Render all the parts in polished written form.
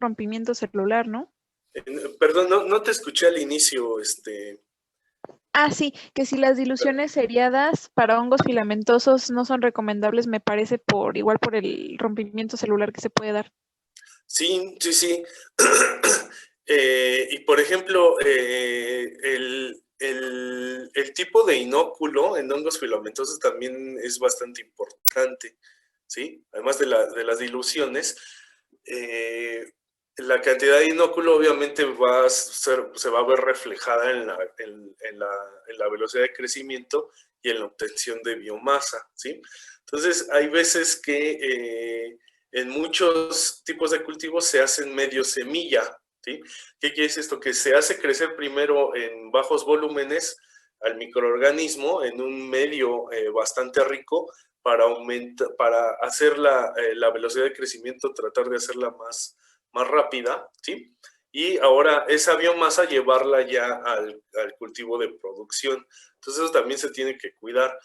rompimiento celular, ¿no? Perdón, no te escuché al inicio, Ah, sí, que si las diluciones seriadas para hongos filamentosos no son recomendables, me parece igual por el rompimiento celular que se puede dar. Sí, sí, sí. Y por ejemplo, el tipo de inóculo en hongos filamentosos también es bastante importante, ¿sí? Además de las diluciones, eh, la cantidad de inóculo obviamente se va a ver reflejada en la velocidad de crecimiento y en la obtención de biomasa, ¿sí? Entonces, hay veces que en muchos tipos de cultivos se hacen medio semilla, ¿sí? ¿Qué quiere decir esto? Que se hace crecer primero en bajos volúmenes al microorganismo en un medio bastante rico para hacer la velocidad de crecimiento, tratar de hacerla más rápida, ¿sí? Y ahora esa biomasa llevarla ya al cultivo de producción. Entonces eso también se tiene que cuidar.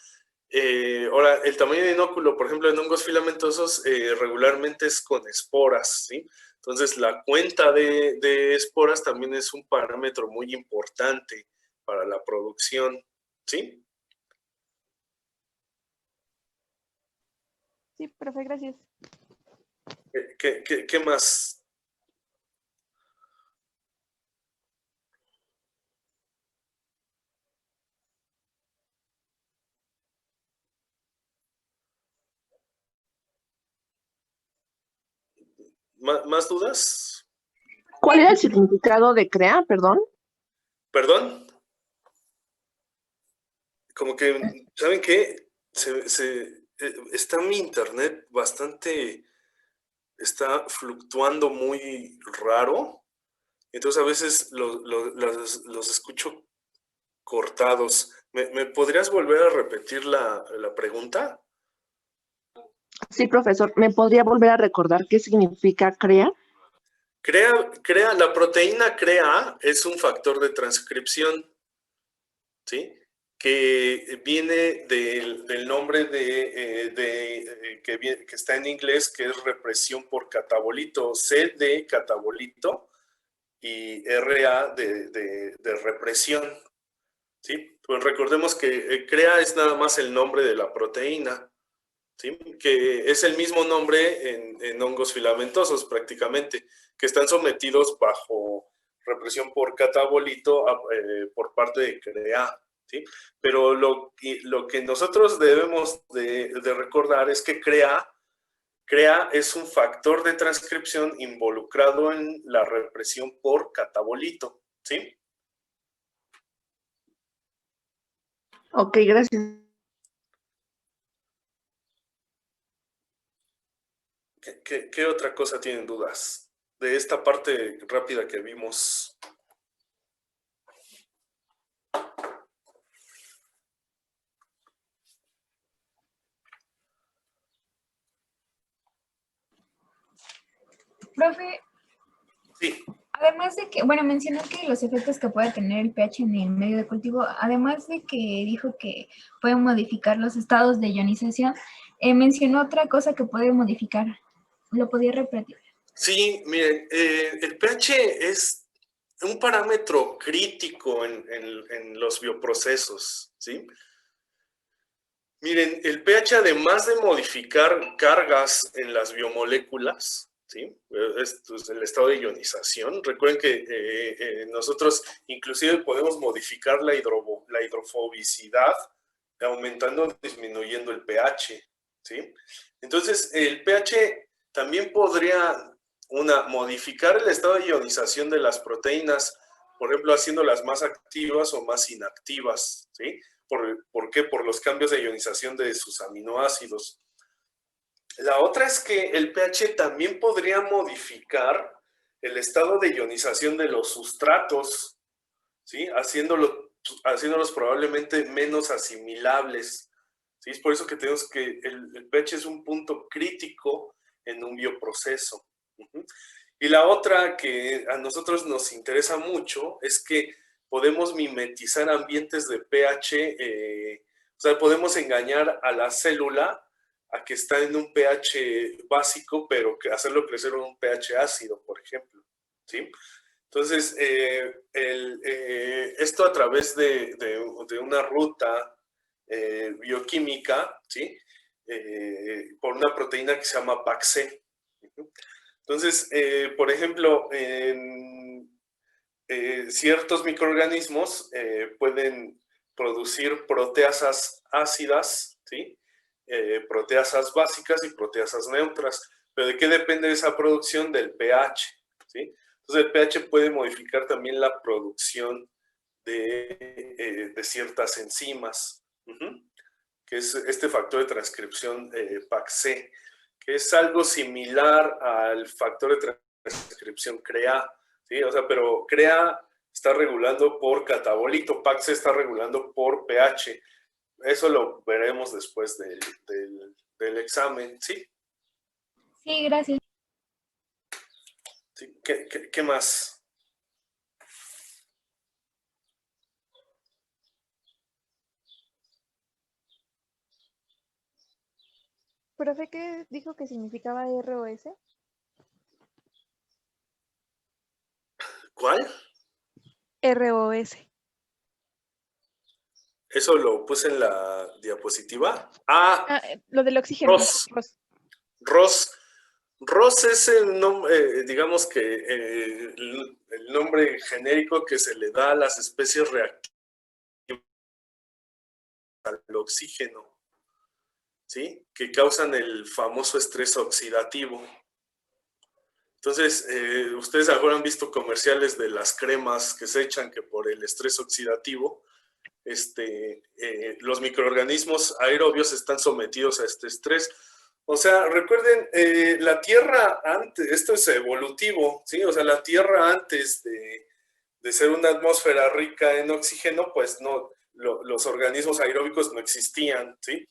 Ahora, el tamaño de inóculo, por ejemplo, en hongos filamentosos, regularmente es con esporas, ¿sí? Entonces, la cuenta de esporas también es un parámetro muy importante para la producción, ¿sí? Sí, profe, gracias. ¿Qué más? ¿Más dudas? ¿Cuál era el significado de CREA, perdón? ¿Perdón? Como que, ¿saben qué? Está mi internet bastante, está fluctuando muy raro. Entonces a veces los escucho cortados. ¿Me podrías volver a repetir la pregunta? Sí, profesor, ¿me podría volver a recordar qué significa CREA? La proteína CREA es un factor de transcripción, ¿sí? Que viene del nombre que está en inglés, que es represión por catabolito, C de catabolito y RA de represión, ¿sí? Pues recordemos que CREA es nada más el nombre de la proteína, ¿sí? Que es el mismo nombre en hongos filamentosos prácticamente, que están sometidos bajo represión por catabolito por parte de CREA, ¿sí? Pero lo que nosotros debemos de recordar es que CREA es un factor de transcripción involucrado en la represión por catabolito, ¿sí? Ok, gracias. ¿Qué otra cosa tienen dudas de esta parte rápida que vimos? Profe, Sí. además de que, bueno, mencionó que los efectos que puede tener el pH en el medio de cultivo, además de que dijo que puede modificar los estados de ionización, mencionó otra cosa que puede modificar. ¿Lo podía repetir? Sí, miren, el pH es un parámetro crítico en los bioprocesos, ¿sí? Miren, el pH, además de modificar cargas en las biomoléculas, ¿sí? Esto es el estado de ionización. Recuerden que nosotros inclusive podemos modificar la hidrofobicidad aumentando o disminuyendo el pH, ¿sí? Entonces, el pH también podría, modificar el estado de ionización de las proteínas, por ejemplo, haciéndolas más activas o más inactivas, ¿sí? ¿Por qué? Por los cambios de ionización de sus aminoácidos. La otra es que el pH también podría modificar el estado de ionización de los sustratos, ¿sí? Haciéndolos probablemente menos asimilables, ¿sí? Es por eso que tenemos que el pH es un punto crítico en un bioproceso. Y la otra que a nosotros nos interesa mucho es que podemos mimetizar ambientes de pH, o sea, podemos engañar a la célula a que está en un pH básico, pero que hacerlo crecer en un pH ácido, por ejemplo, ¿sí? Entonces, esto a través de una ruta bioquímica, ¿sí? Por una proteína que se llama PAC-C. Entonces, por ejemplo, ciertos microorganismos pueden producir proteasas ácidas, ¿sí? Proteasas básicas y proteasas neutras. ¿Pero de qué depende esa producción? Del pH, ¿sí? Entonces el pH puede modificar también la producción de ciertas enzimas, que es este factor de transcripción PAC-C, que es algo similar al factor de transcripción CREA, ¿sí? O sea, pero CREA está regulando por catabolito, PAC-C está regulando por pH. Eso lo veremos después del examen, ¿sí? Sí, gracias. ¿Sí? ¿Qué más? ¿Profe qué dijo que significaba ROS? ¿Cuál? ROS. Eso lo puse en la diapositiva. Lo del oxígeno. ROS. ROS es el nombre, digamos que el nombre genérico que se le da a las especies reactivas al oxígeno, ¿sí? Que causan el famoso estrés oxidativo. Entonces, ustedes ahora han visto comerciales de las cremas que se echan que por el estrés oxidativo, los microorganismos aerobios están sometidos a este estrés. O sea, recuerden, la Tierra antes, esto es evolutivo, ¿sí? O sea, la Tierra antes de ser una atmósfera rica en oxígeno, pues no, los organismos aeróbicos no existían, ¿sí?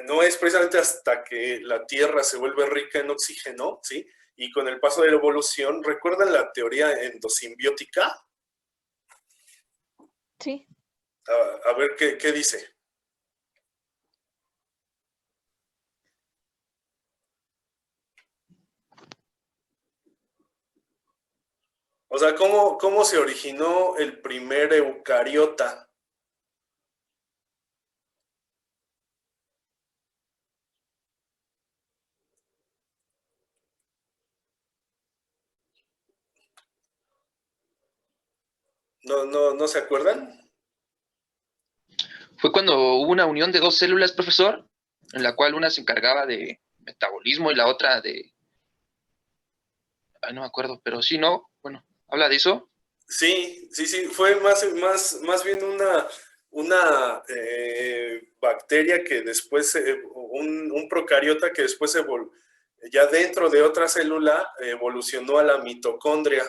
No es precisamente hasta que la Tierra se vuelve rica en oxígeno, ¿sí? Y con el paso de la evolución, ¿recuerdan la teoría endosimbiótica? Sí. A ver, ¿qué dice? O sea, ¿cómo se originó el primer eucariota? ¿No se acuerdan? Fue cuando hubo una unión de dos células, profesor, en la cual una se encargaba de metabolismo y la otra de... Ay, no me acuerdo, pero sí, ¿no? Bueno, ¿habla de eso? Sí, fue más bien una bacteria que después, un procariota que después ya dentro de otra célula evolucionó a la mitocondria,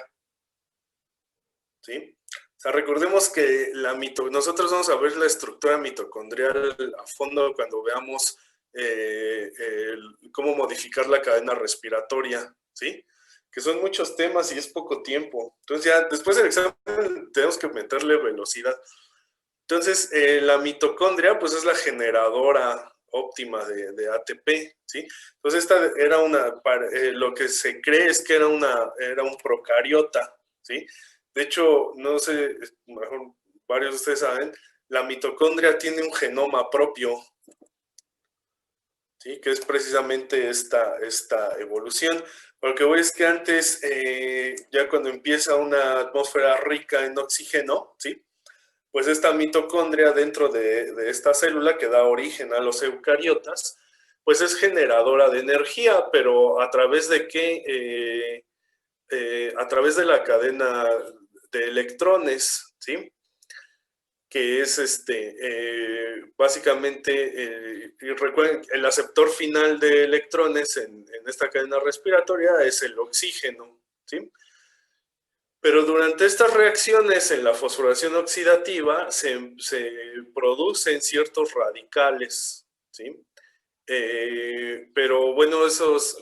¿sí? O sea, recordemos que nosotros vamos a ver la estructura mitocondrial a fondo cuando veamos cómo modificar la cadena respiratoria, ¿sí? Que son muchos temas y es poco tiempo. Entonces ya después del examen tenemos que meterle velocidad. Entonces la mitocondria pues es la generadora óptima de ATP, ¿sí? Entonces esta era lo que se cree es que era un procariota, ¿sí? De hecho, no sé, mejor varios de ustedes saben, la mitocondria tiene un genoma propio, ¿sí? Que es precisamente esta evolución. Lo que voy es que antes, ya cuando empieza una atmósfera rica en oxígeno, ¿sí? Pues esta mitocondria dentro de esta célula que da origen a los eucariotas, pues es generadora de energía, pero ¿a través de qué? A través de la cadena de electrones, ¿sí? Que es básicamente, recuerden, el aceptor final de electrones en esta cadena respiratoria es el oxígeno, ¿sí? Pero durante estas reacciones en la fosforación oxidativa se producen ciertos radicales, ¿sí? Pero bueno, esos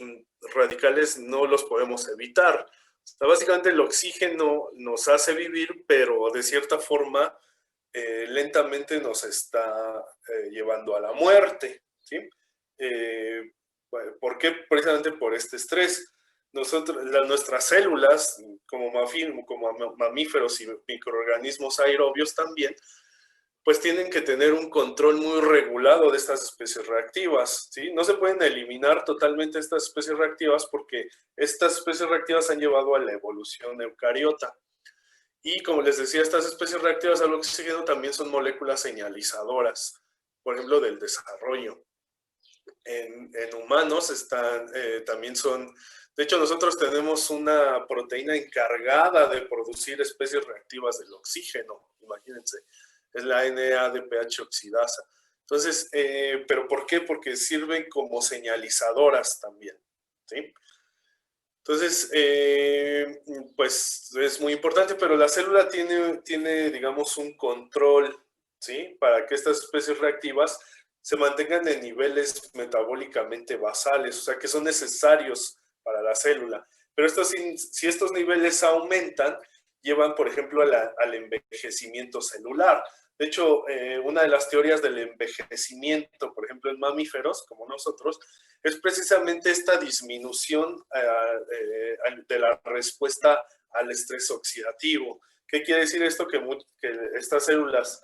radicales no los podemos evitar. O sea, básicamente el oxígeno nos hace vivir, pero de cierta forma lentamente nos está llevando a la muerte, ¿sí? ¿Por qué? Precisamente por este estrés. Nuestras células, como mamíferos y microorganismos aerobios también, pues tienen que tener un control muy regulado de estas especies reactivas, ¿sí? No se pueden eliminar totalmente estas especies reactivas porque estas especies reactivas han llevado a la evolución eucariota. Y como les decía, estas especies reactivas al oxígeno también son moléculas señalizadoras, por ejemplo, del desarrollo. En humanos también son... De hecho, nosotros tenemos una proteína encargada de producir especies reactivas del oxígeno, imagínense. Es la NADPH oxidasa. Entonces, ¿pero por qué? Porque sirven como señalizadoras también, ¿sí? Entonces, pues es muy importante, pero la célula tiene, digamos, un control, ¿sí? Para que estas especies reactivas se mantengan en niveles metabólicamente basales, o sea, que son necesarios para la célula. Pero si estos niveles aumentan, llevan, por ejemplo, al envejecimiento celular. De hecho, una de las teorías del envejecimiento, por ejemplo, en mamíferos, como nosotros, es precisamente esta disminución de la respuesta al estrés oxidativo. ¿Qué quiere decir esto? Que estas células,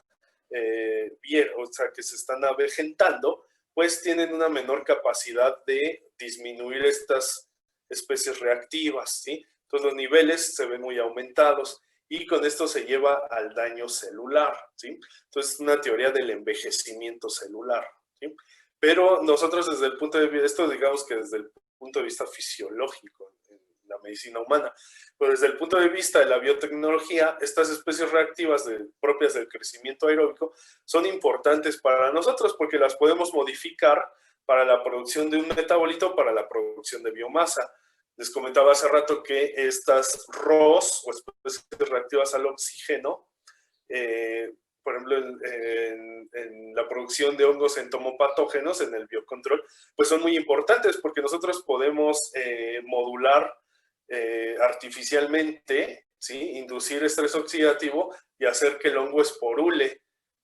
o sea, que se están avejentando, pues tienen una menor capacidad de disminuir estas especies reactivas, ¿sí? Entonces los niveles se ven muy aumentados y con esto se lleva al daño celular, ¿sí? Entonces es una teoría del envejecimiento celular, ¿sí? Pero nosotros desde el punto de vista, esto digamos que desde el punto de vista fisiológico en la medicina humana, pero desde el punto de vista de la biotecnología, estas especies reactivas propias del crecimiento aeróbico son importantes para nosotros porque las podemos modificar para la producción de un metabolito, para la producción de biomasa. Les comentaba hace rato que estas ROS, o especies reactivas al oxígeno, por ejemplo, en la producción de hongos entomopatógenos, en el biocontrol, pues son muy importantes porque nosotros podemos modular artificialmente, ¿sí? Inducir estrés oxidativo y hacer que el hongo esporule,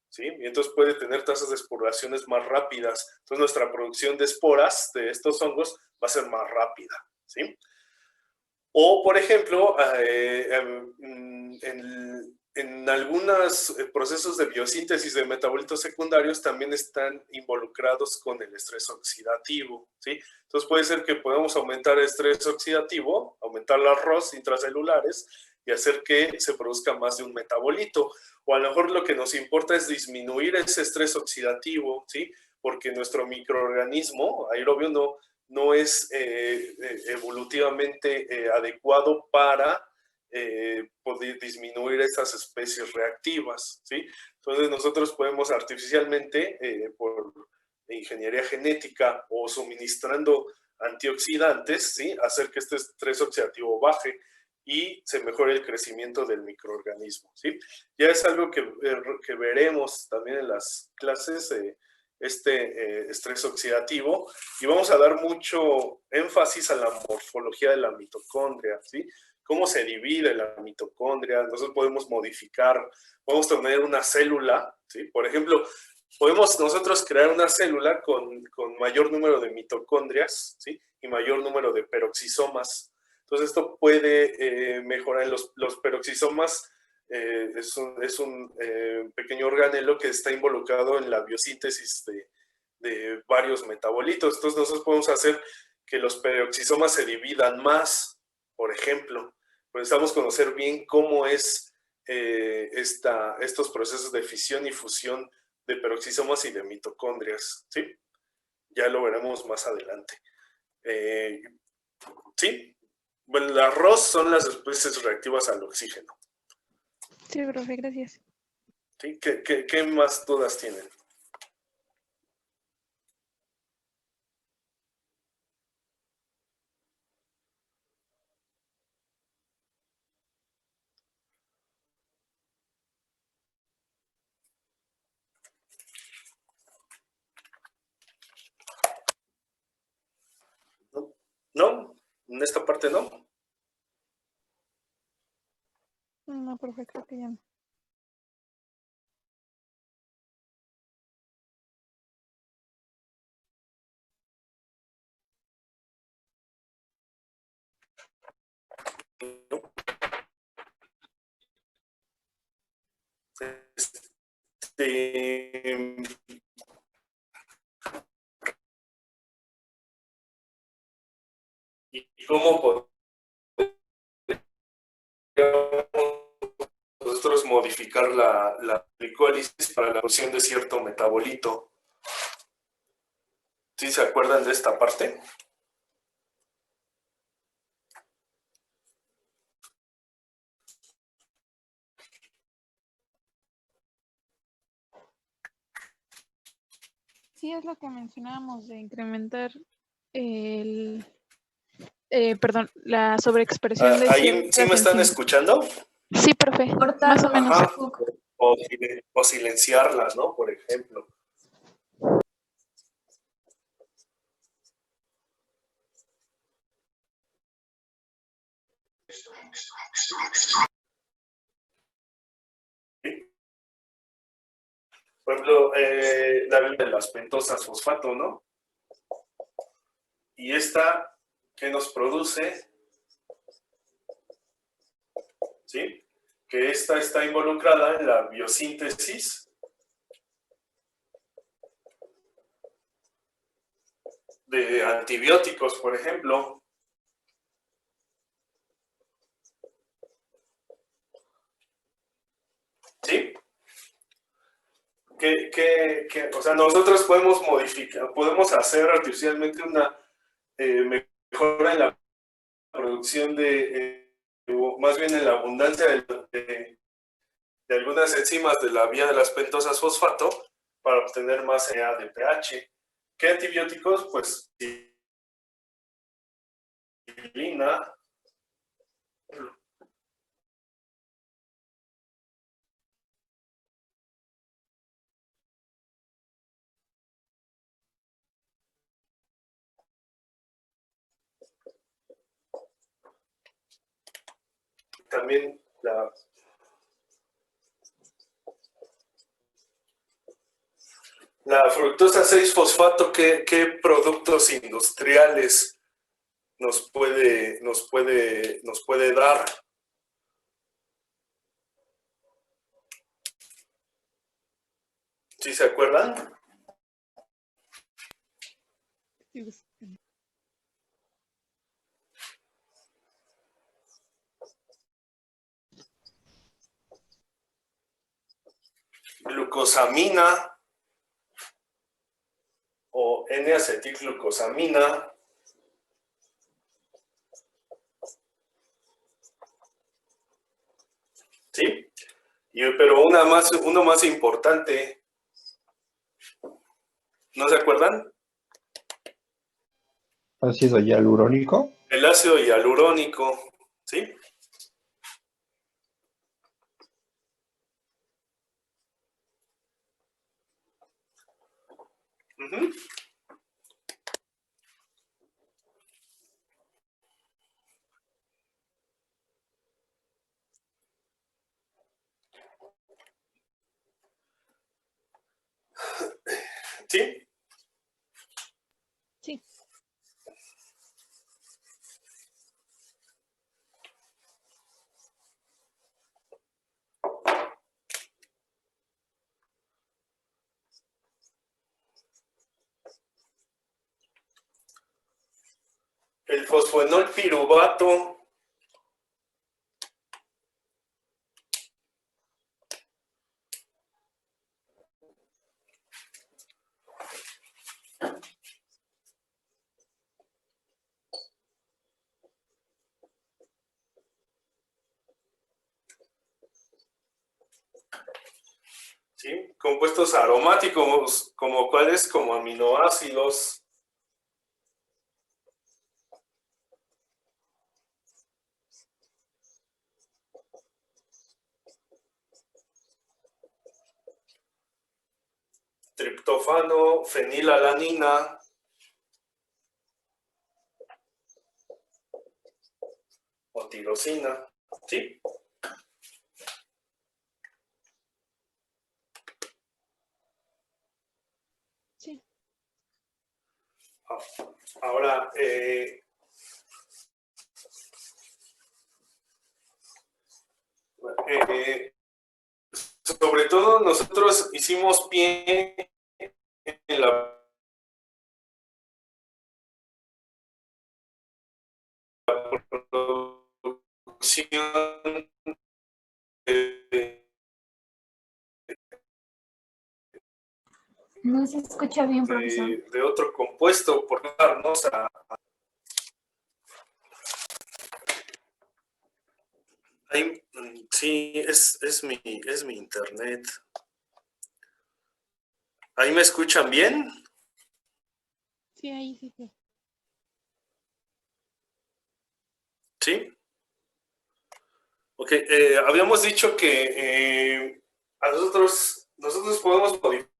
¿sí? Y entonces puede tener tasas de esporulaciones más rápidas. Entonces nuestra producción de esporas de estos hongos va a ser más rápida, ¿sí? O, por ejemplo, en algunos procesos de biosíntesis de metabolitos secundarios también están involucrados con el estrés oxidativo, ¿sí? Entonces puede ser que podamos aumentar el estrés oxidativo, aumentar las ROS intracelulares y hacer que se produzca más de un metabolito. O a lo mejor lo que nos importa es disminuir ese estrés oxidativo, ¿sí? Porque nuestro microorganismo aerobio no es evolutivamente adecuado para poder disminuir esas especies reactivas, ¿sí? Entonces nosotros podemos artificialmente, por ingeniería genética o suministrando antioxidantes, ¿sí? Hacer que este estrés oxidativo baje y se mejore el crecimiento del microorganismo, ¿sí? Ya es algo que veremos también en las clases, estrés oxidativo, y vamos a dar mucho énfasis a la morfología de la mitocondria, ¿sí? Cómo se divide la mitocondria. Nosotros podemos modificar, podemos tener una célula, ¿sí? Por ejemplo, podemos nosotros crear una célula con mayor número de mitocondrias, ¿sí? Y mayor número de peroxisomas. Entonces esto puede mejorar en los peroxisomas. Es un pequeño organelo que está involucrado en la biosíntesis de varios metabolitos. Entonces nosotros podemos hacer que los peroxisomas se dividan más, por ejemplo. Necesitamos conocer bien cómo es estos procesos de fisión y fusión de peroxisomas y de mitocondrias, ¿sí? Ya lo veremos más adelante. ¿Sí? Bueno, las ROS son las especies reactivas al oxígeno. Sí, profe, gracias. ¿Sí? ¿Qué más dudas tienen? ¿No? ¿No? ¿En esta parte no? No, profe, creo que ya no. Este, ¿y cómo podemos nosotros modificar la glicólisis para la producción de cierto metabolito? ¿Sí se acuerdan de esta parte? Sí, es lo que mencionábamos de incrementar la sobreexpresión de ¿Ahí sí ciertas me están enzimas. escuchando? Sí, profe, más o Cortado. menos. Ajá. O silenciarlas, ¿no? Por ejemplo. ¿Sí? Por ejemplo, la de las pentosas fosfato, ¿no? Y esta que nos produce, ¿sí? Que esta está involucrada en la biosíntesis de antibióticos, por ejemplo. ¿Sí? O sea, nosotros podemos modificar, podemos hacer artificialmente una mejora en la producción más bien en la abundancia de algunas enzimas de la vía de las pentosas fosfato para obtener más EA de pH. ¿Qué antibióticos? Pues penicilina, también la fructosa 6-fosfato, ¿qué productos industriales nos puede dar? ¿Sí se acuerdan? Glucosamina o N-acetilglucosamina. ¿Sí? Pero uno más importante, ¿no se acuerdan? Ácido hialurónico. El ácido hialurónico, ¿sí? Uh-huh. ¿Sí? Sí. El fosfoenol piruvato. ¿Sí? Compuestos aromáticos, como cuáles, como aminoácidos. Triptófano, fenilalanina. O tirosina, ¿sí? Sí. Ahora, sobre todo nosotros hicimos pie en la producción de, No se escucha bien, profesor. de otro compuesto por darnos a... Sí, es mi internet. ¿Ahí me escuchan bien? Sí, ahí sí, sí. ¿Sí? Ok, habíamos dicho que a nosotros podemos modificar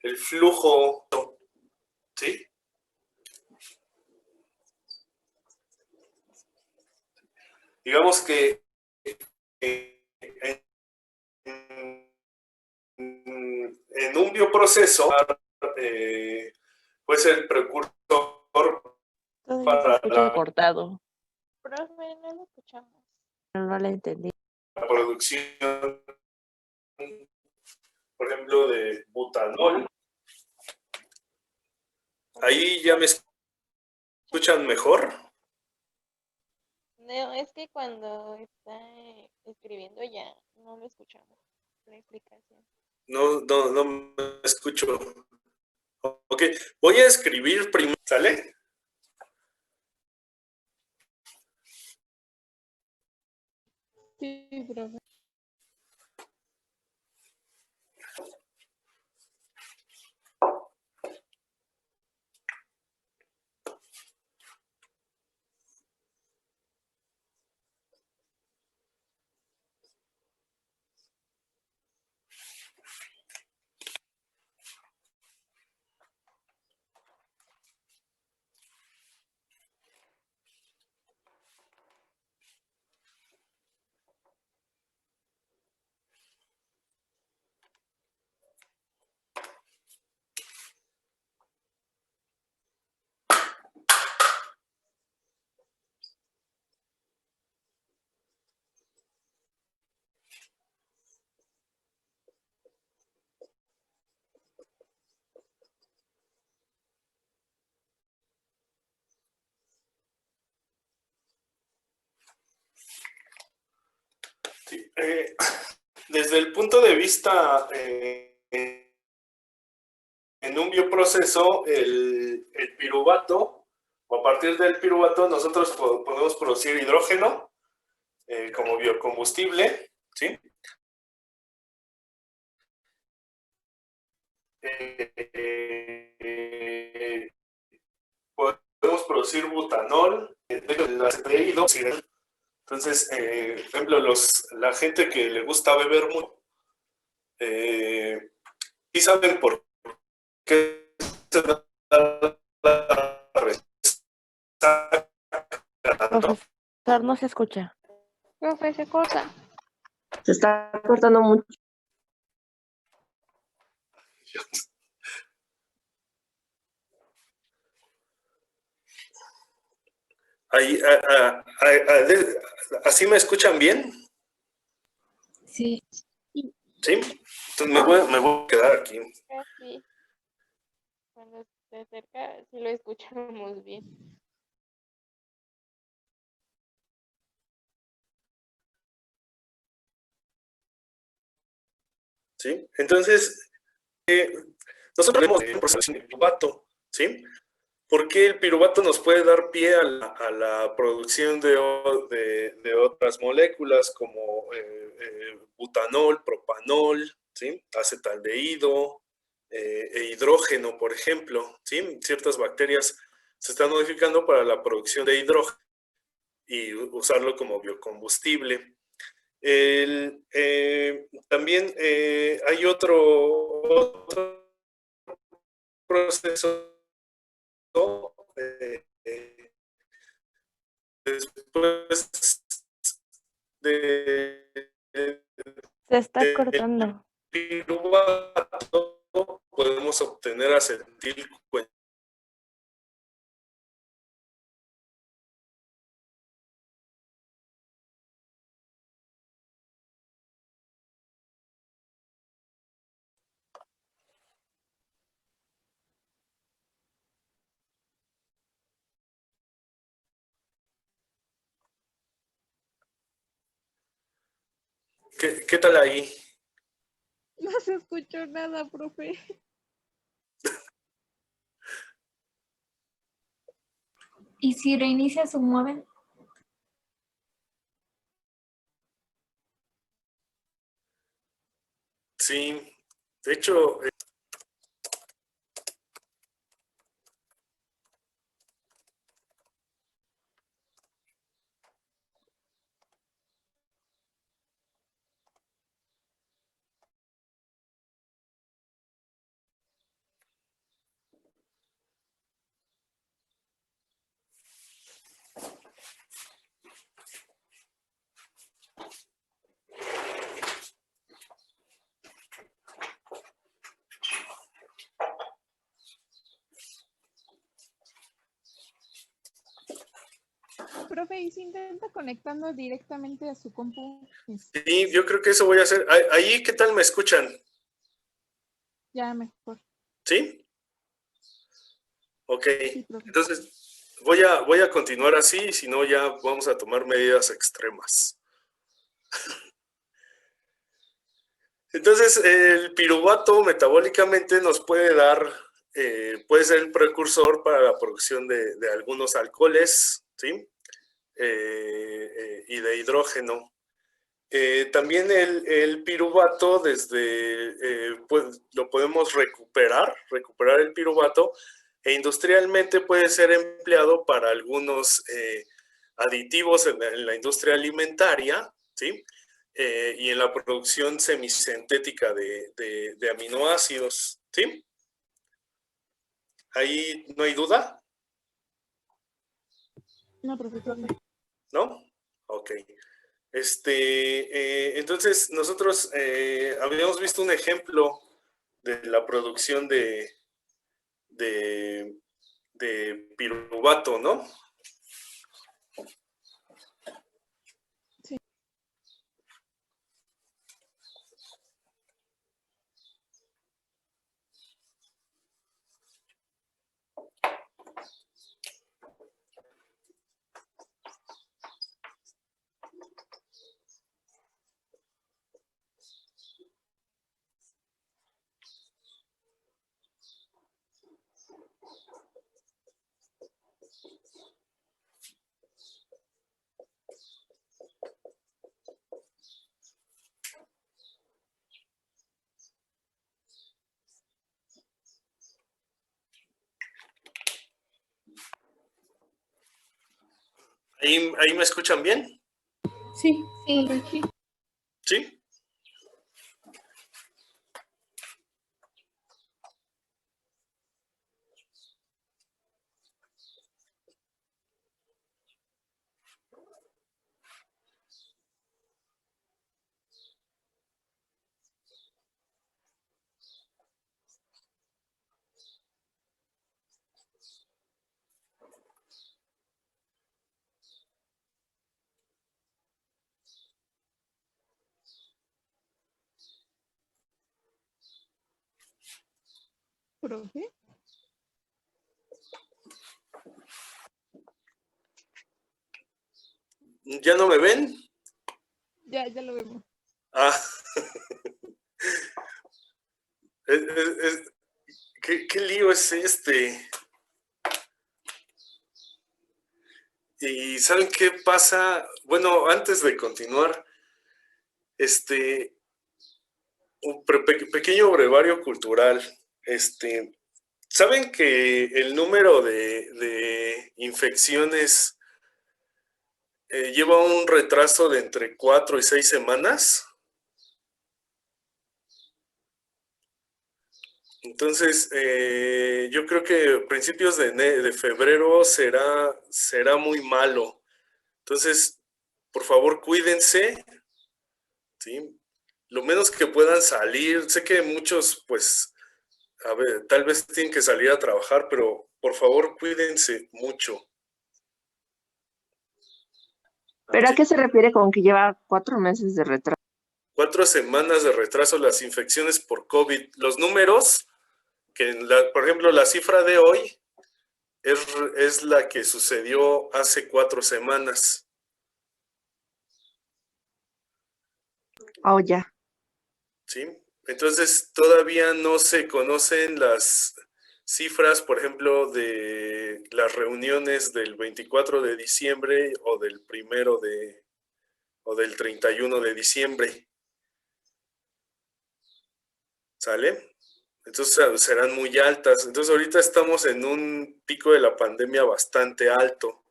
el flujo, ¿sí? Digamos que en un bioproceso puede ser el precursor Todavía se para escucha cortado. Profe, no lo escuchamos. No la entendí. la producción, por ejemplo, de butanol. Ahí ya me escuchan mejor. No, es que cuando está escribiendo ya no lo escuchamos. La explicación. No me escucho. Ok, voy a escribir primero, ¿sale? Sí, profe. Sí, desde el punto de vista en un bioproceso, el piruvato, o a partir del piruvato, nosotros podemos producir hidrógeno como biocombustible, ¿sí? Podemos producir butanol, el acetaldehído. Entonces, por ejemplo, la gente que le gusta beber mucho, ¿sí saben por qué se da la resaca, no? Profesor, no se escucha. Profe, se corta. Se está cortando mucho. Ahí, ¿así me escuchan bien? Sí. ¿Sí? Entonces me voy a quedar aquí. Casi. Cuando se acerca, sí lo escuchamos bien. ¿Sí? Entonces, nosotros hablamos de un proceso de piruvato, ¿sí? ¿Por qué el piruvato nos puede dar pie a la producción de otras moléculas como butanol, propanol, ¿sí? Acetaldehído, e hidrógeno, por ejemplo, ¿sí? Ciertas bacterias se están modificando para la producción de hidrógeno y usarlo como biocombustible. También hay otro proceso después de Se está cortando. piruvato podemos obtener acetilcoenzato. ¿Qué tal ahí? No se escuchó nada, profe. ¿Y si reinicia su móvil? Sí, de hecho, Profe, ¿y si intenta conectando directamente a su compu? sí, yo creo que eso voy a hacer. Ahí, ¿qué tal me escuchan? Ya mejor. ¿Sí? Ok, Sí, profe. entonces voy a continuar así, y si no ya vamos a tomar medidas extremas. Entonces, el piruvato metabólicamente nos puede dar, puede ser el precursor para la producción de algunos alcoholes, ¿sí? Y de hidrógeno. También el piruvato pues, lo podemos recuperar el piruvato, e industrialmente puede ser empleado para algunos aditivos en la industria alimentaria, ¿sí? Y en la producción semisintética de aminoácidos, ¿sí? Ahí no hay duda, No, profe, todo bien. ¿no? Ok. Entonces, nosotros habíamos visto un ejemplo de la producción de piruvato, ¿no? Sí. ¿Ahí me escuchan bien? Sí, Sí. ¿Sí? profe. ¿Ya no me ven? Ya lo vemos. Ah. ¿Qué lío es este? ¿Y saben qué pasa? Bueno, antes de continuar, un pequeño brevario cultural. ¿Saben que el número de infecciones lleva un retraso de entre 4 y 6 semanas? Entonces, yo creo que principios de febrero será muy malo. Entonces, por favor, cuídense, ¿sí? Lo menos que puedan salir. Sé que muchos, pues, a ver, tal vez tienen que salir a trabajar, pero por favor, cuídense mucho. ¿Pero a ¿Sí? qué se refiere con que lleva 4 meses de retraso? 4 semanas de retraso las infecciones por COVID. Los números, por ejemplo, la cifra de hoy es la que sucedió hace 4 semanas. Oh, ya. ¿Sí? Entonces, todavía no se conocen las cifras, por ejemplo, de las reuniones del 24 de diciembre o del 31 de diciembre. ¿Sale? Entonces serán muy altas. Entonces ahorita estamos en un pico de la pandemia bastante alto, o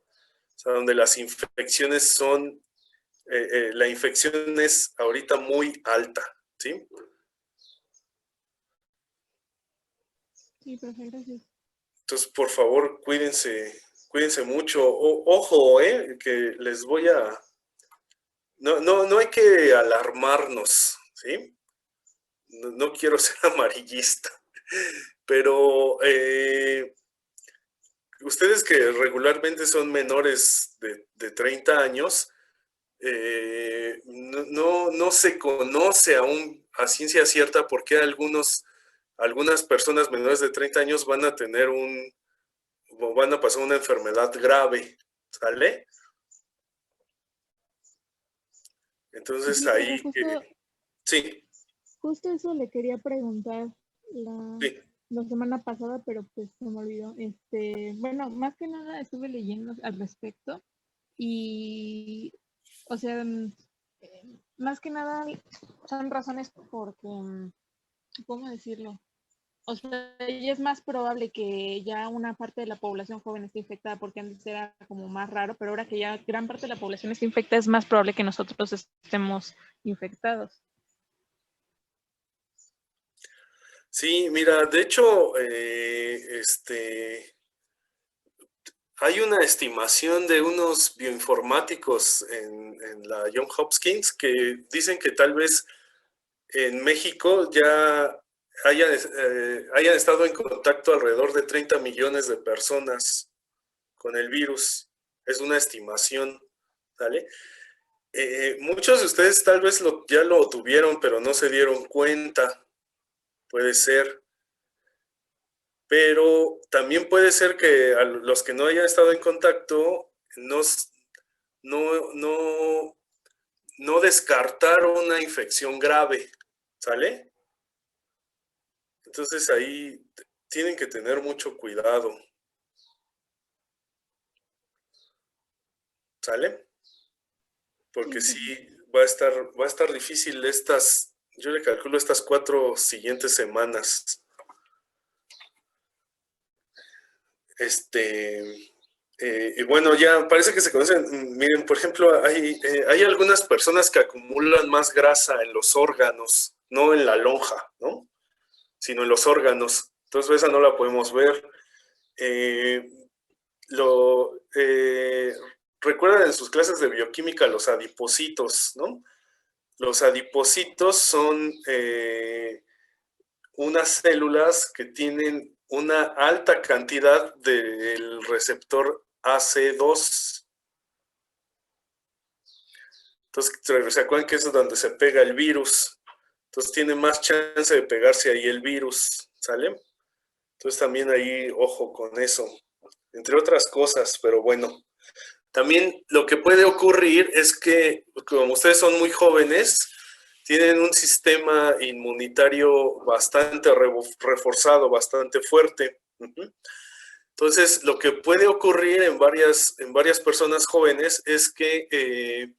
sea, donde las infecciones son, la infección es ahorita muy alta, ¿sí? Sí, profe, gracias. Entonces, por favor, cuídense mucho. Ojo, que les voy a... No hay que alarmarnos, ¿sí? No quiero ser amarillista, pero ustedes que regularmente son menores de 30 años, no se conoce aún a ciencia cierta por qué algunas personas menores de 30 años van a pasar una enfermedad grave, ¿sale? Entonces Sí, profe, ahí, sí, justo eso le quería preguntar la, sí. la semana pasada, pero pues se me olvidó. Bueno, más que nada estuve leyendo al respecto y, o sea, más que nada son razones porque, ¿cómo decirlo? O sea, ya es más probable que ya una parte de la población joven esté infectada, porque antes era como más raro, pero ahora que ya gran parte de la población está infectada, es más probable que nosotros estemos infectados. Sí, mira, de hecho, hay una estimación de unos bioinformáticos en la Johns Hopkins que dicen que tal vez en México ya hayan estado en contacto alrededor de 30 millones de personas con el virus. Es una estimación, ¿vale? Muchos de ustedes tal vez ya lo tuvieron, pero no se dieron cuenta. Puede ser. Pero también puede ser que a los que no hayan estado en contacto no, no, no descartaron una infección grave, ¿sale? Entonces ahí tienen que tener mucho cuidado, ¿sale? Porque sí va a estar difícil yo le calculo estas 4 siguientes semanas. Y bueno, ya parece que se conocen. Miren, por ejemplo, hay algunas personas que acumulan más grasa en los órganos, no en la lonja, ¿no? Sino en los órganos. Entonces esa no la podemos ver. Recuerdan en sus clases de bioquímica los adipocitos, ¿no? Los adipocitos son unas células que tienen una alta cantidad del receptor AC2. Entonces, ¿se acuerdan que eso es donde se pega el virus? Entonces tiene más chance de pegarse ahí el virus, ¿sale? Entonces también ahí, ojo con eso, entre otras cosas, pero bueno. También lo que puede ocurrir es que, como ustedes son muy jóvenes, tienen un sistema inmunitario bastante reforzado, bastante fuerte. Entonces, lo que puede ocurrir en varias personas jóvenes es que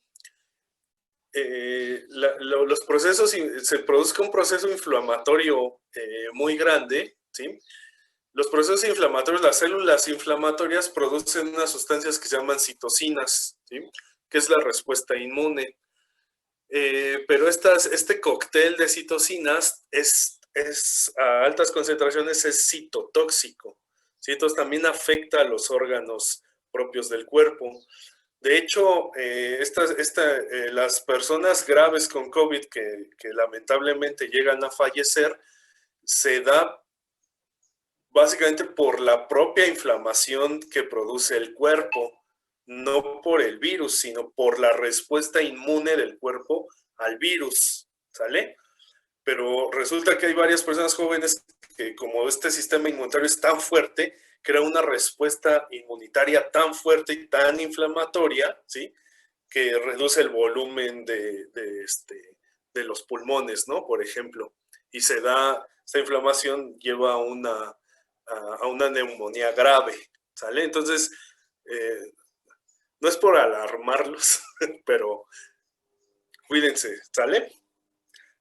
los procesos, se produzca un proceso inflamatorio muy grande, ¿sí? Los procesos inflamatorios, las células inflamatorias producen unas sustancias que se llaman citocinas, ¿sí? Que es la respuesta inmune. Pero este cóctel de citocinas a altas concentraciones es citotóxico, ¿sí? Entonces también afecta a los órganos propios del cuerpo. De hecho, las personas graves con COVID que lamentablemente llegan a fallecer, se da básicamente por la propia inflamación que produce el cuerpo, no por el virus, sino por la respuesta inmune del cuerpo al virus, ¿sale? Pero resulta que hay varias personas jóvenes que, como este sistema inmunitario es tan fuerte, crea una respuesta inmunitaria tan fuerte y tan inflamatoria, ¿sí? Que reduce el volumen de de los pulmones, ¿no? Por ejemplo, y esta inflamación lleva a una neumonía grave, ¿sale? Entonces, no es por alarmarlos, pero cuídense, ¿sale?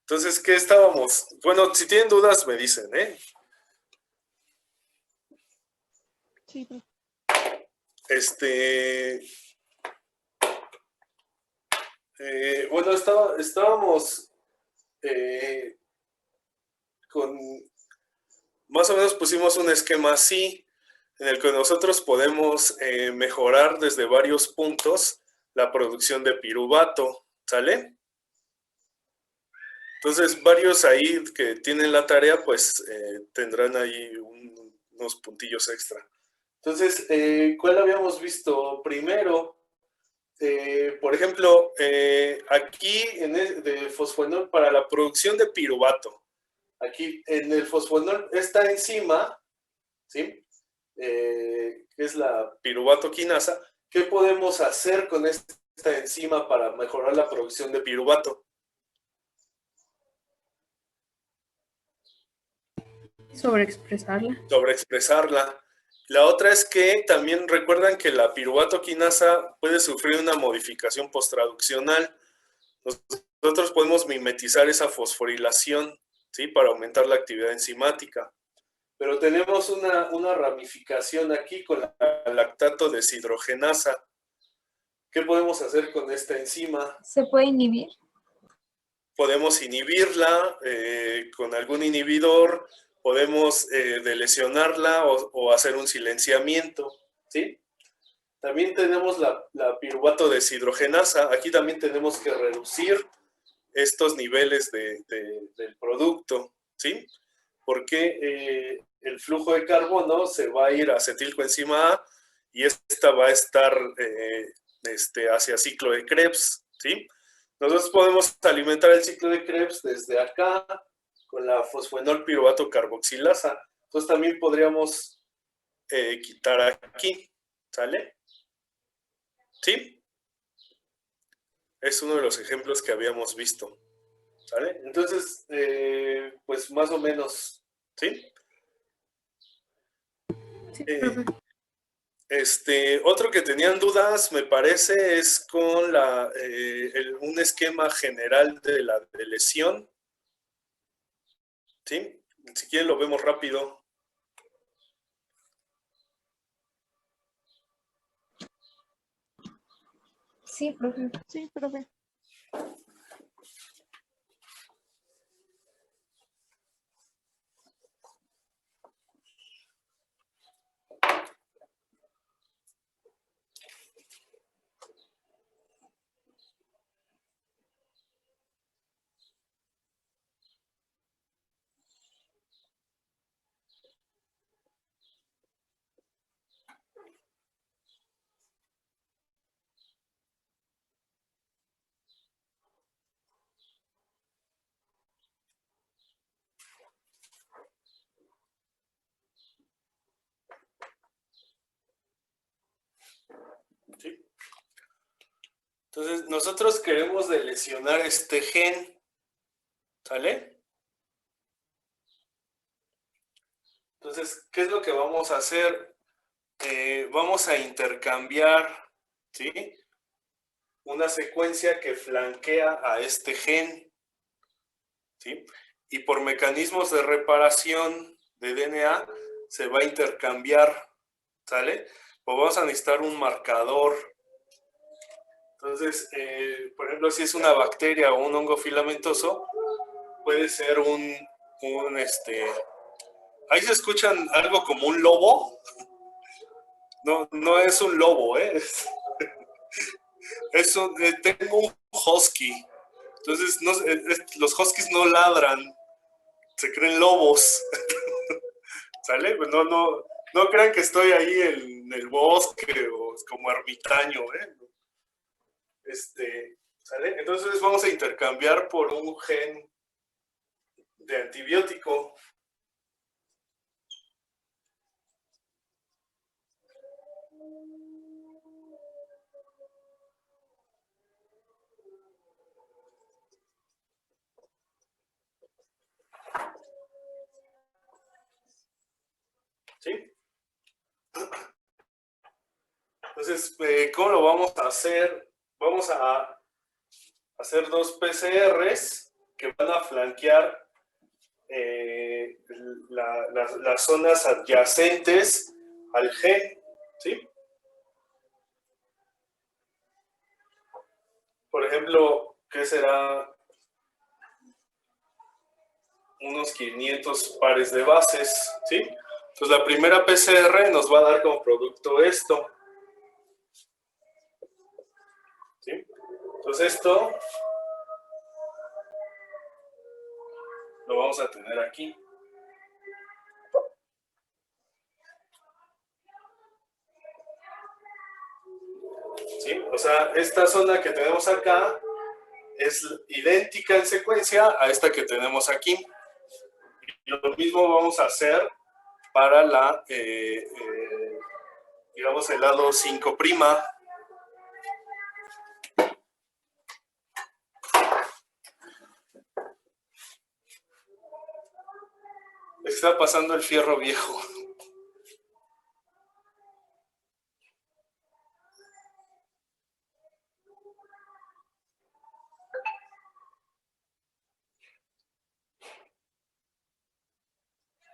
Entonces, ¿qué estábamos? Bueno, si tienen dudas, me dicen, ¿eh? Sí, profe. Bueno, estábamos más o menos pusimos un esquema así, en el que nosotros podemos mejorar desde varios puntos la producción de piruvato, ¿sale? Entonces, varios ahí que tienen la tarea, pues tendrán ahí unos puntillos extra. Entonces, ¿cuál habíamos visto primero? Por ejemplo, aquí de fosfonol para la producción de piruvato. Aquí en el fosfonol, esta enzima, ¿sí? Que es la piruvato quinasa. ¿Qué podemos hacer con esta enzima para mejorar la producción de piruvato? Sobreexpresarla. La otra es que también recuerdan que la piruvato quinasa puede sufrir una modificación posttraduccional. Nosotros podemos mimetizar esa fosforilación, ¿sí? Para aumentar la actividad enzimática. Pero tenemos una ramificación aquí con la lactato deshidrogenasa. ¿Qué podemos hacer con esta enzima? ¿Se puede inhibir? Podemos inhibirla con algún inhibidor, podemos delecionarla o hacer un silenciamiento, ¿sí? También tenemos la piruvato deshidrogenasa. Aquí también tenemos que reducir estos niveles del producto, ¿sí? Porque el flujo de carbono se va a ir a acetilcoenzima A y esta va a estar hacia ciclo de Krebs, ¿sí? Nosotros podemos alimentar el ciclo de Krebs desde acá con la fosfenol piruvato carboxilasa. Entonces también podríamos quitar aquí, ¿sale? ¿Sí? Es uno de los ejemplos que habíamos visto, ¿sale? Entonces, pues más o menos, ¿sí? Sí, Otro que tenían dudas, me parece, es con un esquema general de la de lesión, ¿sí? Si quieren lo vemos rápido. Sí, profe. sí, profe. ¿Sí? Entonces, nosotros queremos delecionar este gen, ¿sale? Entonces, ¿qué es lo que vamos a hacer? Vamos a intercambiar, ¿sí? Una secuencia que flanquea a este gen, ¿sí? Y por mecanismos de reparación de DNA se va a intercambiar, ¿sale? Pues vamos a necesitar un marcador. Entonces, por ejemplo, si es una bacteria o un hongo filamentoso, puede ser ahí se escuchan algo como un lobo. No, no es un lobo, ¿eh? Tengo un husky. Entonces, los huskies no ladran, se creen lobos. ¿Sale? Pues no crean que estoy ahí en el bosque o como ermitaño, ¿eh? ¿Sale? Entonces vamos a intercambiar por un gen de antibiótico. Entonces, ¿cómo lo vamos a hacer? Vamos a hacer 2 PCRs que van a flanquear las zonas adyacentes al gen, ¿sí? Por ejemplo, ¿qué será? Unos 500 pares de bases, ¿sí? Entonces la primera PCR nos va a dar como producto esto, ¿sí? Entonces esto lo vamos a tener aquí. ¿Sí? O sea, esta zona que tenemos acá es idéntica en secuencia a esta que tenemos aquí. Y lo mismo vamos a hacer para la, digamos, el lado 5'. Está pasando el fierro viejo.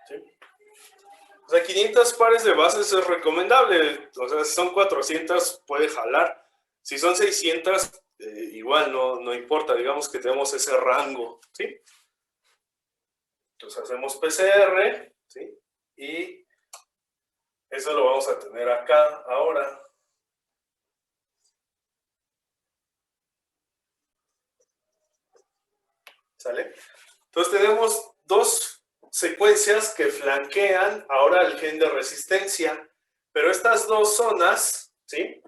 ¿Sí? O sea, 500 pares de bases es recomendable. O sea, si son 400 puede jalar. Si son 600, igual no importa. Digamos que tenemos ese rango, ¿sí? Entonces hacemos PCR, ¿sí? Y eso lo vamos a tener acá ahora. ¿Sale? Entonces tenemos 2 secuencias que flanquean ahora el gen de resistencia, pero estas 2 zonas, ¿sí?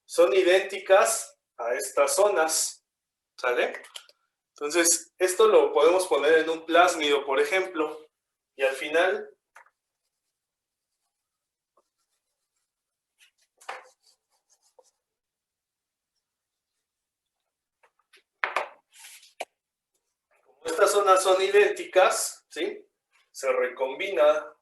Son idénticas a estas zonas, ¿sale? Entonces, esto lo podemos poner en un plásmido, por ejemplo, y al final como estas zonas son idénticas, ¿sí? Se recombina.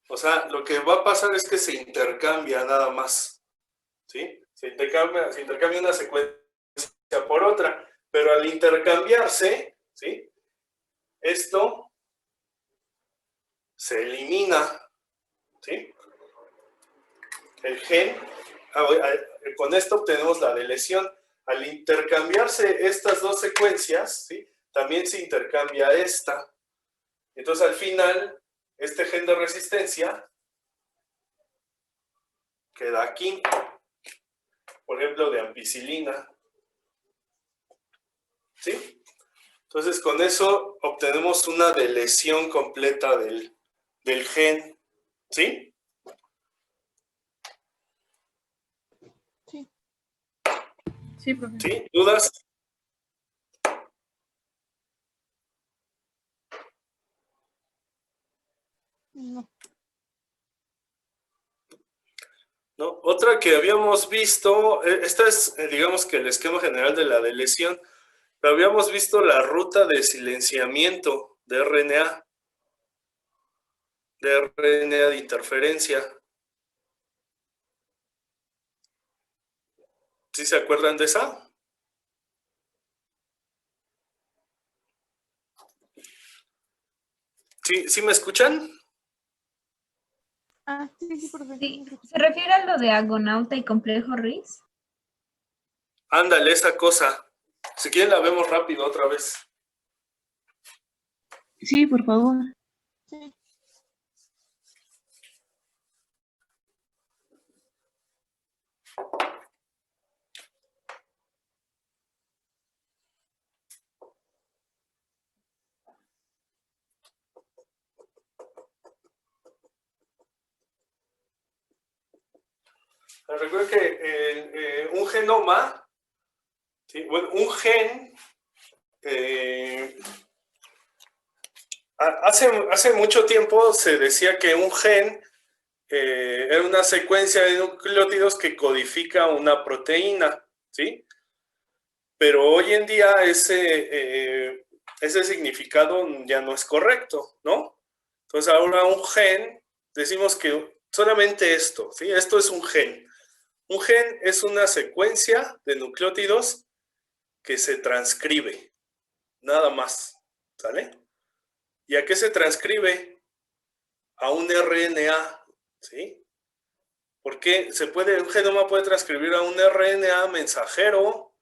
O sea, lo que va a pasar es que se intercambia nada más, ¿sí? Se intercambia una secuencia por otra, pero al intercambiarse, ¿sí? Esto se elimina, ¿sí? El gen, con esto obtenemos la delesión. Al intercambiarse estas 2 secuencias, ¿sí? También se intercambia esta. Entonces, al final, este gen de resistencia queda aquí, por ejemplo, de ampicilina, ¿sí? Entonces, con eso obtenemos una delesión completa del gen, ¿sí? Sí. Sí, profesor. ¿Sí? ¿Dudas? No. ¿No? Otra que habíamos visto, esta es, digamos que el esquema general de la delesión, pero habíamos visto la ruta de silenciamiento de RNA de interferencia. ¿Sí se acuerdan de esa? ¿Sí me escuchan? Ah, sí, profesor. Sí. ¿Se refiere a lo de agonauta y complejo RIS? Ándale, esa cosa. Si quieren la vemos rápido otra vez. Sí, por favor. Sí. Recuerden que un genoma, ¿sí? Bueno, un gen, hace mucho tiempo se decía que un gen era una secuencia de nucleótidos que codifica una proteína, ¿sí? Pero hoy en día ese significado ya no es correcto, ¿no? Entonces ahora un gen, decimos que solamente esto, ¿sí? Esto es un gen. Un gen es una secuencia de nucleótidos que se transcribe, nada más, ¿sale? ¿Y a qué se transcribe? A un RNA, ¿sí? Porque un genoma puede transcribir a un RNA mensajero,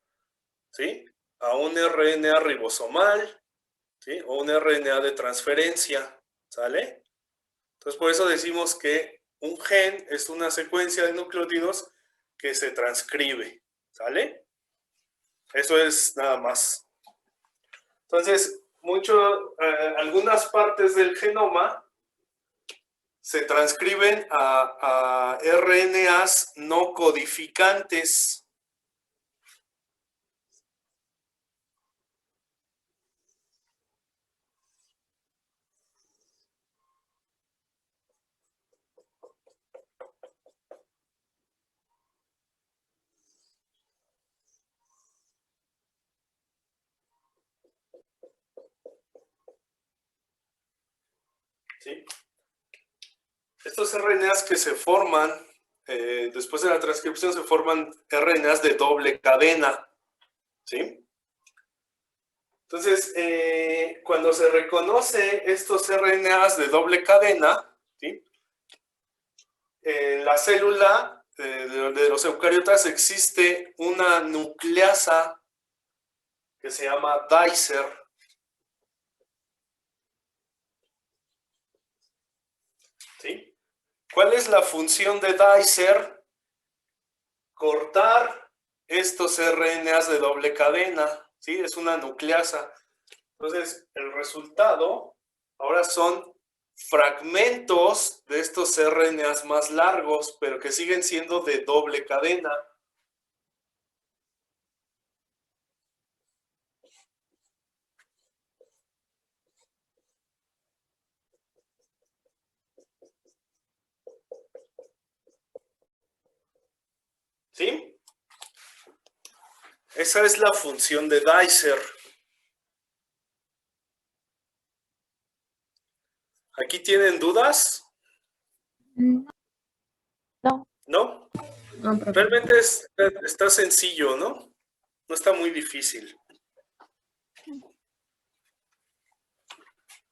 ¿sí? A un RNA ribosomal, ¿sí? O un RNA de transferencia, ¿sale? Entonces, por eso decimos que un gen es una secuencia de nucleótidos que se transcribe, ¿sale? Eso es nada más. Entonces, algunas partes del genoma se transcriben a RNAs no codificantes. ¿Sí? Estos RNAs que se forman, después de la transcripción se forman RNAs de doble cadena, ¿sí? Entonces, cuando se reconoce estos RNAs de doble cadena, ¿sí? En la célula de los eucariotas existe una nucleasa que se llama Dicer. ¿Sí? ¿Cuál es la función de Dicer? Cortar estos RNAs de doble cadena, ¿sí? Es una nucleasa. Entonces, el resultado ahora son fragmentos de estos RNAs más largos, pero que siguen siendo de doble cadena. ¿Sí? Esa es la función de Dicer. ¿Aquí tienen dudas? No, ¿No? no, profe. Realmente está sencillo, ¿no? No está muy difícil.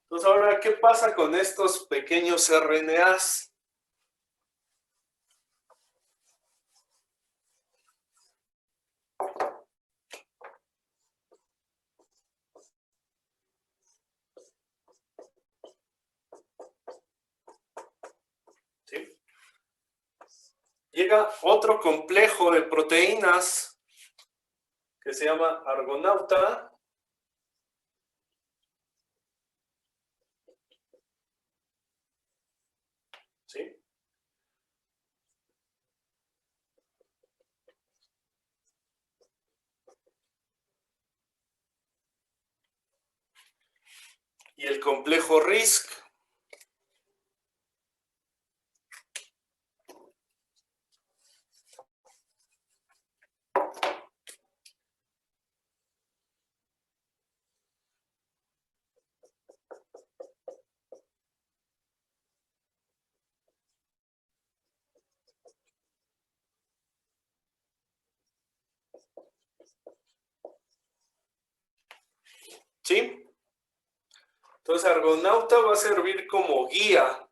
Entonces, ahora, ¿qué pasa con estos pequeños RNAs? ¿Sí? Llega otro complejo de proteínas que se llama argonauta. ¿Sí? Y el complejo RISC. ¿Sí? Entonces, argonauta va a servir como guía.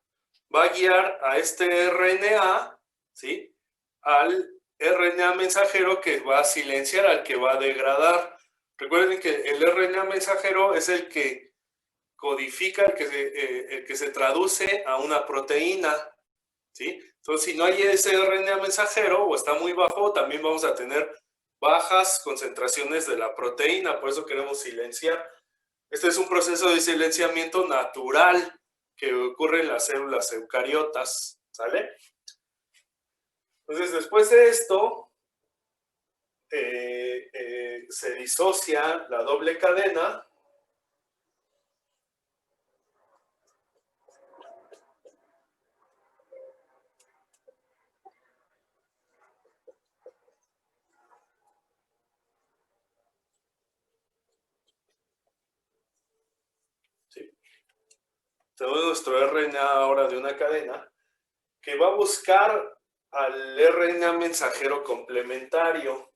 Va a guiar a este RNA, ¿sí? Al RNA mensajero que va a silenciar, al que va a degradar. Recuerden que el RNA mensajero es el que codifica, el que se traduce a una proteína, ¿sí? Entonces, si no hay ese RNA mensajero o está muy bajo, también vamos a tener bajas concentraciones de la proteína, por eso queremos silenciar. Este es un proceso de silenciamiento natural que ocurre en las células eucariotas, ¿sale? Entonces, después de esto, se disocia la doble cadena. ¿Sí? tenemos nuestro RNA ahora de una cadena que va a buscar al RNA mensajero complementario.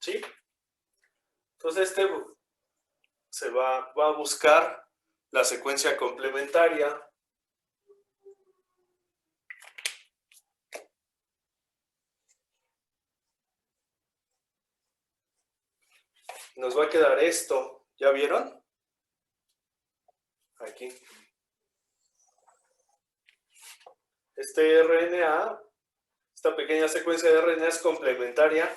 ¿Sí? Entonces se va a buscar la secuencia complementaria. Nos va a quedar esto. ¿Ya vieron? Aquí. Este RNA, esta pequeña secuencia de RNA es complementaria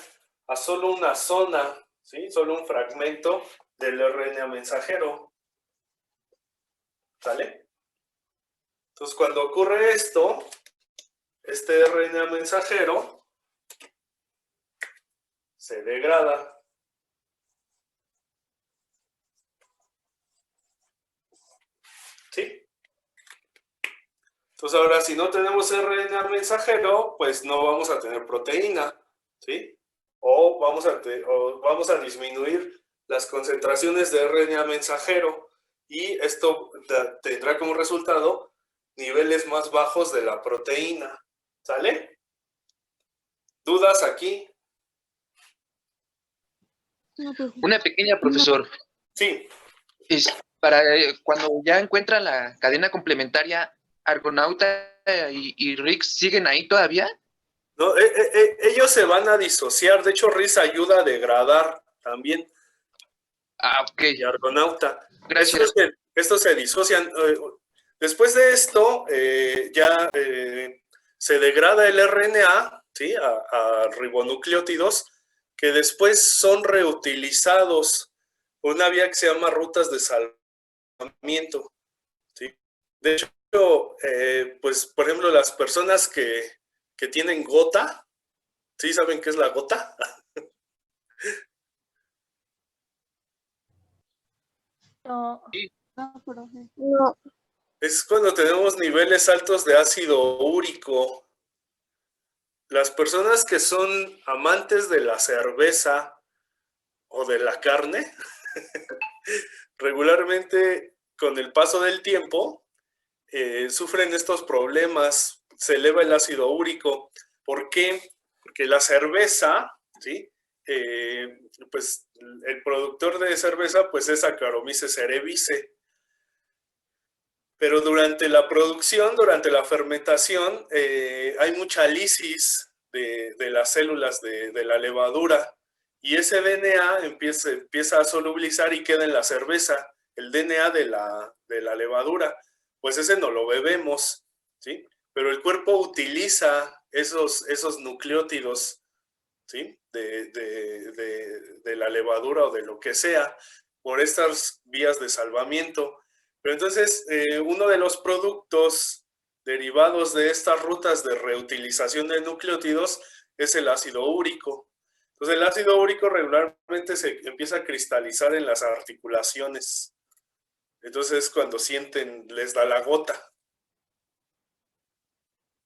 a solo una zona, ¿sí? Solo un fragmento del RNA mensajero. ¿Sale? Entonces, cuando ocurre esto, este RNA mensajero se degrada. ¿Sí? Entonces, ahora, si no tenemos RNA mensajero, pues no vamos a tener proteína, ¿sí? O vamos a disminuir las concentraciones de RNA mensajero y esto tendrá como resultado niveles más bajos de la proteína. ¿Sale? ¿Dudas aquí? No, pues, Una pequeña, profesor. Sí. Es para cuando ya encuentran la cadena complementaria, Argonauta y Rick siguen ahí todavía. No, ellos se van a disociar. De hecho, Riz ayuda a degradar también. Ah, ok. Y Argonauta. Gracias. Estos se disocian. Después de esto, se degrada el RNA, ¿sí? a ribonucleótidos, que después son reutilizados por una vía que se llama rutas de salvamiento. ¿Sí? De hecho, pues, por ejemplo, las personas que tienen gota, ¿sí saben qué es la gota? No. no, profe. No, Es cuando tenemos niveles altos de ácido úrico. Las personas que son amantes de la cerveza o de la carne, regularmente con el paso del tiempo sufren estos problemas, se eleva el ácido úrico. ¿Por qué? Porque la cerveza, ¿sí? Pues el productor de cerveza pues es Saccharomyces cerevisiae. Pero durante la producción, durante la fermentación, hay mucha lisis de las células de la levadura y ese DNA empieza a solubilizar y queda en la cerveza, el DNA de la levadura. Pues ese no lo bebemos, ¿sí? Pero el cuerpo utiliza esos nucleótidos, ¿sí? de la levadura o de lo que sea por estas vías de salvamiento. Pero entonces, uno de los productos derivados de estas rutas de reutilización de nucleótidos es el ácido úrico. Entonces, el ácido úrico regularmente se empieza a cristalizar en las articulaciones. Entonces, cuando sienten, les da la gota.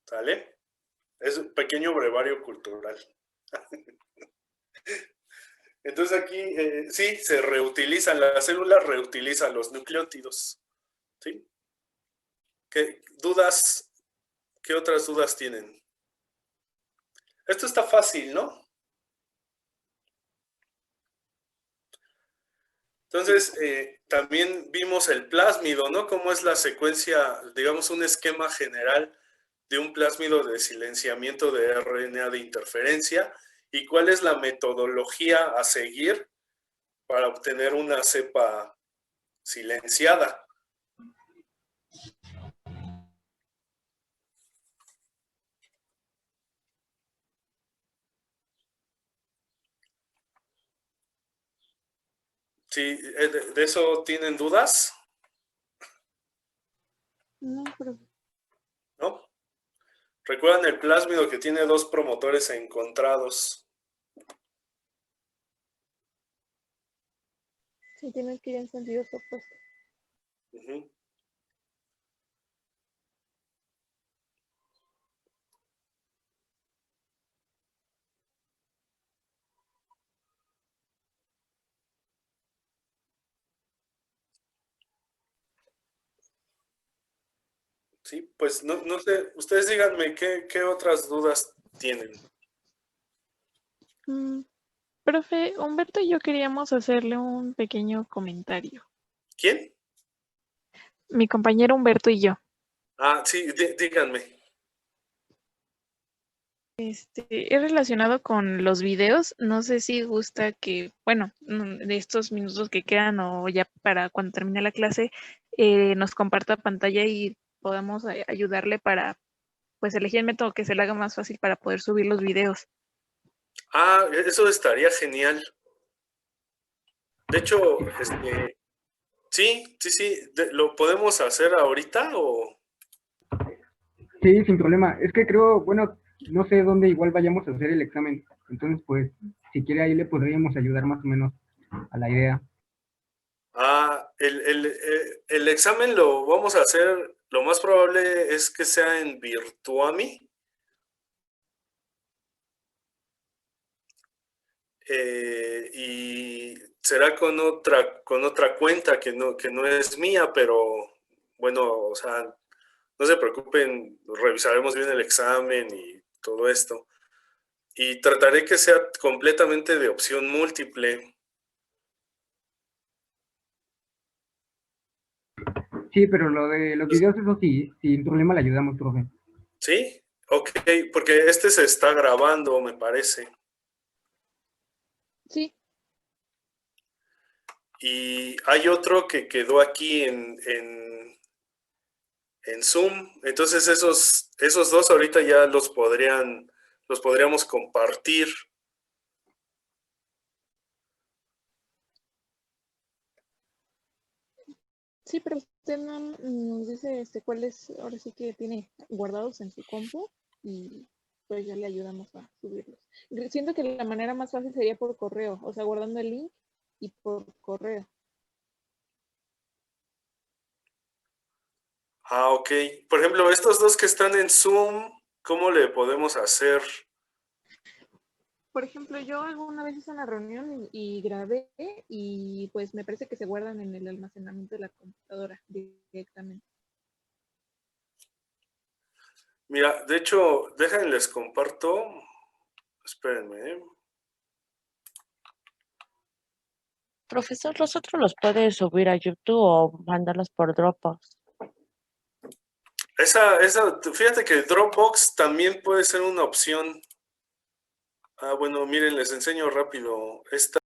¿Sale? Es un pequeño brevario cultural. Entonces aquí sí, se reutilizan las células, reutilizan los nucleótidos. ¿Sí? ¿Qué dudas? ¿Qué otras dudas tienen? Esto está fácil, ¿no? Entonces, también vimos el plásmido, ¿no? Cómo es la secuencia, digamos, un esquema general de un plásmido de silenciamiento de RNA de interferencia y cuál es la metodología a seguir para obtener una cepa silenciada. Sí, ¿de eso tienen dudas? No, profe. ¿No? ¿Recuerdan el plásmido que tiene dos promotores encontrados? Sí. y tienen que ir en sentidos opuestos. Ujú. Sí, pues no sé, ustedes díganme qué otras dudas tienen. Profe, Humberto y yo queríamos hacerle un pequeño comentario. ¿Quién? Mi compañero Humberto y yo. Ah, sí, díganme. Es relacionado con los videos. No sé si gusta que, bueno, de estos minutos que quedan o ya para cuando termine la clase, nos comparta pantalla y podamos ayudarle para, pues, elegir el método que se le haga más fácil para poder subir los videos. Ah, eso estaría genial. De hecho, sí, ¿lo podemos hacer ahorita o...? Sí, sin problema. Es que creo, bueno, no sé dónde igual vayamos a hacer el examen. Entonces, pues, si quiere ahí le podríamos ayudar más o menos a la idea. Ah, el examen lo vamos a hacer, lo más probable es que sea en Virtuami. Y será con otra cuenta que no es mía, pero bueno, o sea, no se preocupen, revisaremos bien el examen y todo esto. Y trataré que sea completamente de opción múltiple. Sí, pero lo de los videos, eso sí, sin problema le ayudamos, profe. ¿Sí? Ok, porque este se está grabando, me parece. Sí, Y hay otro que quedó aquí en Zoom. Entonces esos dos ahorita ya los podríamos compartir. sí, pero usted no nos dice cuáles ahora sí que tiene guardados en su compu y pues ya le ayudamos a subirlos. Siento que la manera más fácil sería por correo, o sea, guardando el link y por correo. Ah, ok. Por ejemplo, estos dos que están en Zoom, ¿cómo le podemos hacer? Por ejemplo, yo alguna vez hice una reunión y grabé y pues me parece que se guardan en el almacenamiento de la computadora directamente. Mira, de hecho, déjenles comparto. Espérenme, ¿eh? Profesor, ¿los otros los puede subir a YouTube o mandarlos por Dropbox? Fíjate que Dropbox también puede ser una opción. Ah, bueno, miren, les enseño rápido. Esta